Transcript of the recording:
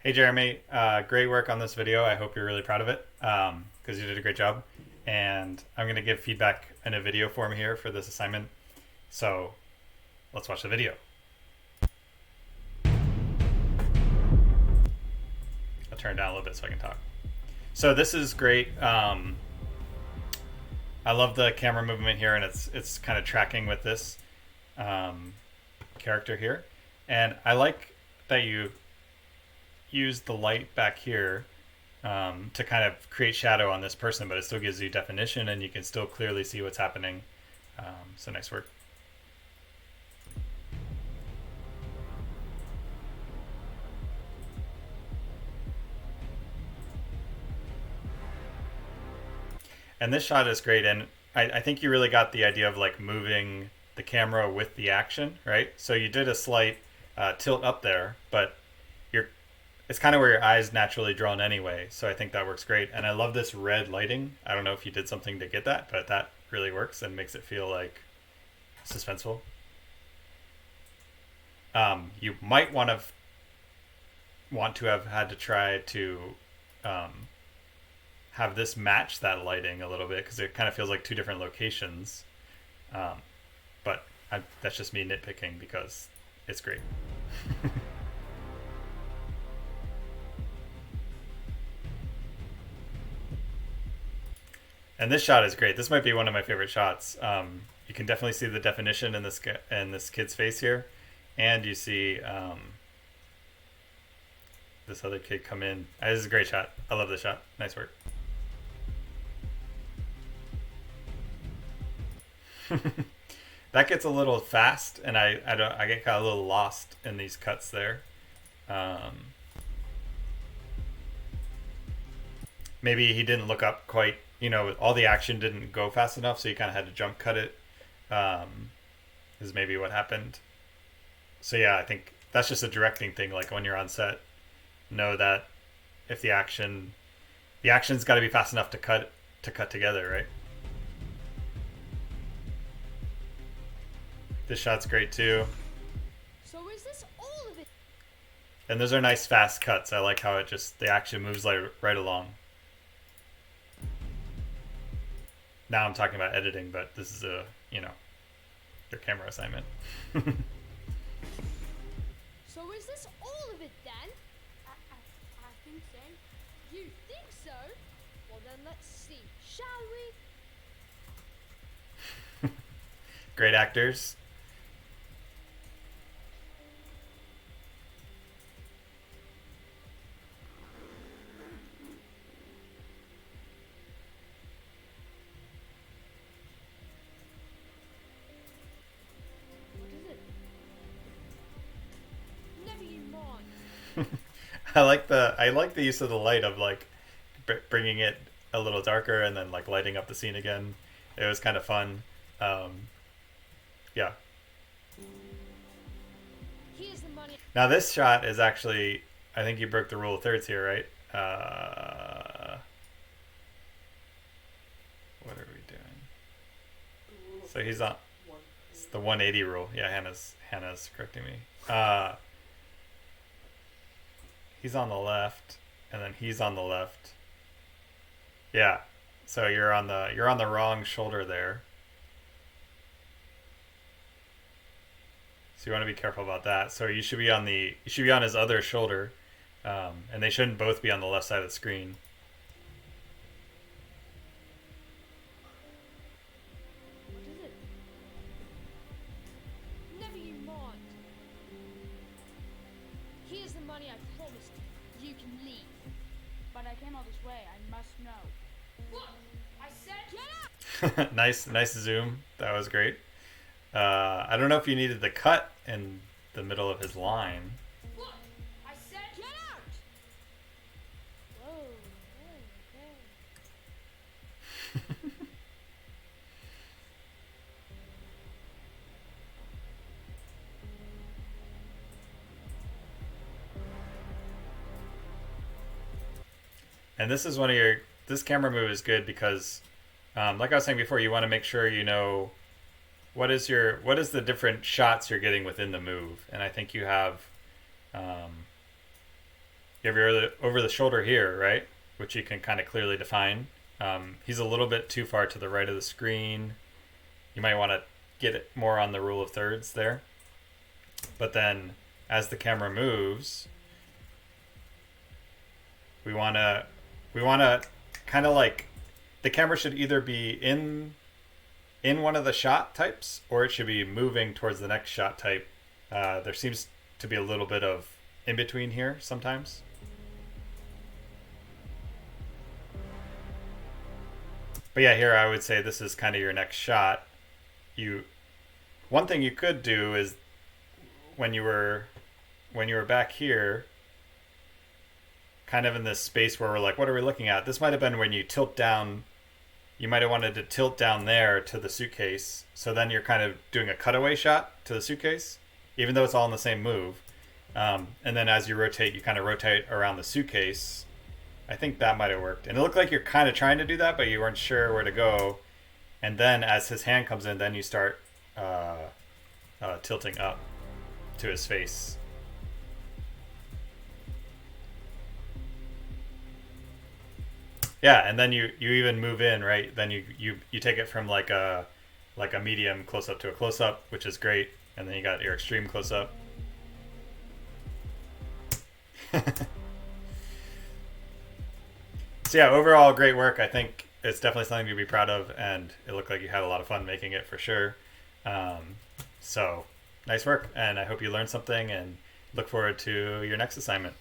Hey Jeremy, great work on this video. I hope you're really proud of it because you did a great job. And I'm going to give feedback in a video form here for this assignment. So let's watch the video. I'll turn it down a little bit so I can talk. So this is great. I love the camera movement here, and it's kind of tracking with this character here. And I like that you use the light back here to kind of create shadow on this person, but it still gives you definition and you can still clearly see what's happening. So nice work. And this shot is great, and I think you really got the idea of like moving the camera with the action, right? So you did a slight tilt up there, but you're it's kind of where your eyes naturally drawn anyway, so I think that works great. And I love this red lighting. I don't know if you did something to get that, but that really works and makes it feel like suspenseful. You might want to have had to try to um, have this match that lighting a little bit because it kind of feels like two different locations. Um, but that's just me nitpicking because it's great. And this shot is great. This might be one of my favorite shots. You can definitely see the definition in this kid's face here, and you see this other kid come in. This is a great shot. I love this shot. Nice work. That gets a little fast, and I get kind of a little lost in these cuts there. Um, Maybe he didn't look up quite. All the action didn't go fast enough, so you kind of had to jump cut it. Um, is maybe what happened. So yeah, I think that's just a directing thing. Like when you're on set, know that if the action's got to be fast enough to cut together, right? This shot's great too. So is this all of it? And those are nice fast cuts. I like how the action moves like right along. Now I'm talking about editing, but this is your camera assignment. So is this all of it then? I think so. You think so? Well then let's see, shall we? Great actors. What is it? Never you mind. I like the use of the light of like bringing it a little darker and then like lighting up the scene again. It was kind of fun. Um, yeah. Here's the money. Now this shot is actually, I think you broke the rule of thirds here, right? What are we doing? So he's on. It's the 180 rule. Yeah, Hannah's correcting me. He's on the left, and then he's on the left. Yeah. So you're on the wrong shoulder there. So you want to be careful about that. So you should be on his other shoulder, and they shouldn't both be on the left side of the screen. What is it? Never you mind. Here's the money I promised you. You can leave. But I came all this way. I must know. What? I said get out! Nice zoom. That was great. I don't know if you needed the cut in the middle of his line. What? I said get out! Whoa, okay. And this camera move is good because, like I was saying before, you want to make sure you know what is the different shots you're getting within the move. And I think you have, you have your over the shoulder here, right? Which you can kind of clearly define. He's a little bit too far to the right of the screen. You might want to get it more on the rule of thirds there. But then as the camera moves, we want to kind of like, the camera should either be in one of the shot types, or it should be moving towards the next shot type. There seems to be a little bit of in between here sometimes. But yeah, here I would say this is kind of your next shot. One thing you could do is when you were back here, kind of in this space where we're like, what are we looking at? This might have been when you tilt down. You might have wanted to tilt down there to the suitcase. So then you're kind of doing a cutaway shot to the suitcase, even though it's all in the same move. And then as you rotate, you kind of rotate around the suitcase. I think that might have worked. And it looked like you're kind of trying to do that, but you weren't sure where to go. And then as his hand comes in, then you start tilting up to his face. Yeah, and then you even move in, right? Then you take it from like a medium close up to a close up, which is great. And then you got your extreme close up. So yeah, overall great work. I think it's definitely something to be proud of, and it looked like you had a lot of fun making it for sure. So nice work, and I hope you learned something, and look forward to your next assignment.